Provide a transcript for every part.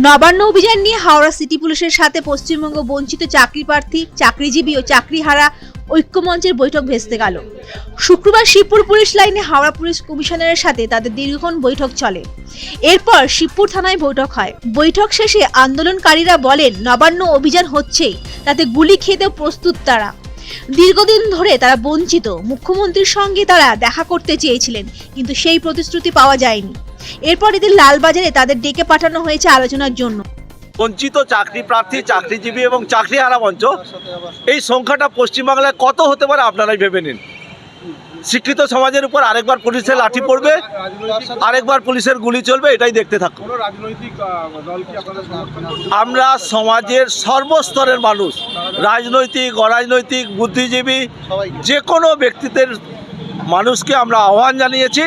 নবান্ন অভিযান নিয়ে হাওড়া সিটি পুলিশের সাথে পশ্চিমবঙ্গ বঞ্চিত চাকরি প্রার্থী, চাকরিজীবী ও চাকরিহারা ঐক্যমঞ্চের বৈঠক ভেস্তে গেল। শুক্রবার শিবপুর পুলিশ লাইনে হাওড়া পুলিশ কমিশনারের সাথে তাদের দীর্ঘক্ষণ বৈঠক চলে। এরপর শিবপুর থানায় বৈঠক হয়। বৈঠক শেষে আন্দোলনকারীরা বলেন, নবান্ন অভিযান হচ্ছেই, তাতে গুলি খেতেও প্রস্তুত তারা। দীর্ঘদিন ধরে তারা বঞ্চিত। মুখ্যমন্ত্রীর সঙ্গে তারা দেখা করতে চেয়েছিলেন, কিন্তু সেই প্রতিশ্রুতি পাওয়া যায়নি। এরপর এদের লালবাজারে তাদের ডেকে পাঠানো হয়েছে আলোচনার জন্য। বঞ্চিত চাকরি প্রার্থী, চাকরিজীবী এবং চাকরিহারা মঞ্চ, এই সংখ্যাটা পশ্চিমবাংলায় কত হতে পারে আপনারাই ভেবে নিন। শিক্ষিত সমাজের উপর আরেকবার পুলিশের লাঠি পড়বে, আরেকবার পুলিশের গুলি চলবে, এটাই দেখতে থাকুন। আমরা সমাজের সর্বস্তরের মানুষ, রাজনৈতিক, অরাজনৈতিক, বুদ্ধিজীবী, যে কোনো ব্যক্তিত্বের মানুষকে আমরা আহ্বান জানিয়েছি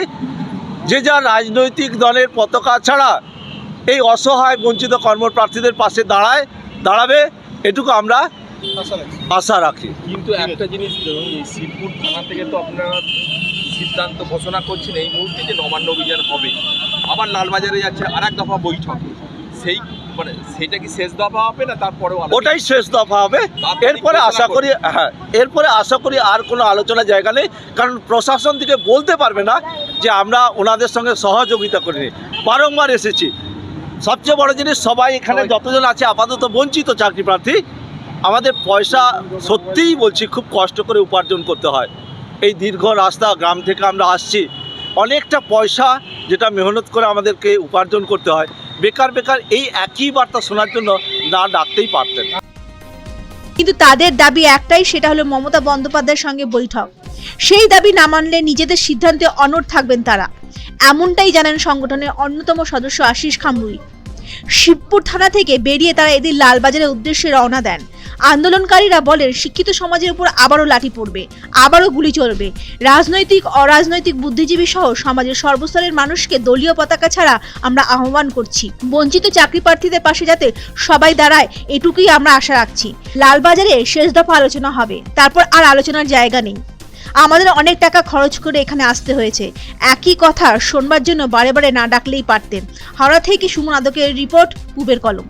যে যা রাজনৈতিক দলের পতাকা ছাড়া এই অসহায় বঞ্চিত কর্মপ্রার্থীদের পাশে দাঁড়াবে, এটুকু আমরা আশা রাখি। কিন্তু একটা জিনিস, শিবপুর থানা থেকে তো আপনারা সিদ্ধান্ত ঘোষণা করছেন এই মুহূর্তে যে নবান্ন অভিযান হবে, আবার লালবাজারে যাচ্ছে আর এক দফা বৈঠক, সেটা কি শেষ দফা হবে না তারপরে? ওটাই শেষ দফা হবে। এরপরে আশা করি আর কোনো আলোচনার জায়গা নেই, কারণ প্রশাসন থেকে বলতে পারবে না যে আমরা ওনাদের সঙ্গে সহযোগিতা করিনি। বারংবার এসেছি। সবচেয়ে বড় জিনিস, সবাই এখানে যতজন আছে আপাতত বঞ্চিত চাকরি প্রার্থী, আমাদের পয়সা সত্যিই বলছি খুব কষ্ট করে উপার্জন করতে হয়। এই দীর্ঘ রাস্তা, গ্রাম থেকে আমরা আসছি, অনেকটা পয়সা যেটা মেহনত করে আমাদেরকে উপার্জন করতে হয়। বেকার এই একই বার্তা শোনার জন্য না ডাকতেই পারতেন। কিন্তু তাদের দাবি একটাই, সেটা হলো মমতা বন্দ্যোপাধ্যায়ের সঙ্গে বৈঠক। সেই দাবি না মানলে নিজেদের সিদ্ধান্তে অনড় থাকবেন তারা, এমনটাই জানান সংগঠনের অন্যতম সদস্য আশিস খামরুই। শিবপুর থানা থেকে বেরিয়ে তারা এদিন লালবাজারের উদ্দেশ্যে রওনা দেন। আন্দোলনকারীরা বলেন, শিক্ষিত সমাজের উপর আবারও লাঠি পড়বে, আবারও গুলি চলবে। রাজনৈতিক, অরাজনৈতিক, বুদ্ধিজীবী সহ সমাজের সর্বস্তরের মানুষকে দলীয় পতাকা ছাড়া আমরা আহ্বান করছি, বঞ্চিত চাকরি প্রার্থীদের পাশে যাতে সবাই দাঁড়ায়, এটুকুই আমরা আশা রাখছি। লালবাজারে শেষ দফা আলোচনা হবে, তারপর আর আলোচনার জায়গা নেই। আমাদের অনেক টাকা খরচ করে এখানে আসতে হয়েছে, একই কথা শোনবার জন্য বারে বারে না ডাকলেই পারতেন। হাওড়া থেকে সুমন আদকের রিপোর্ট, পুবের কলম।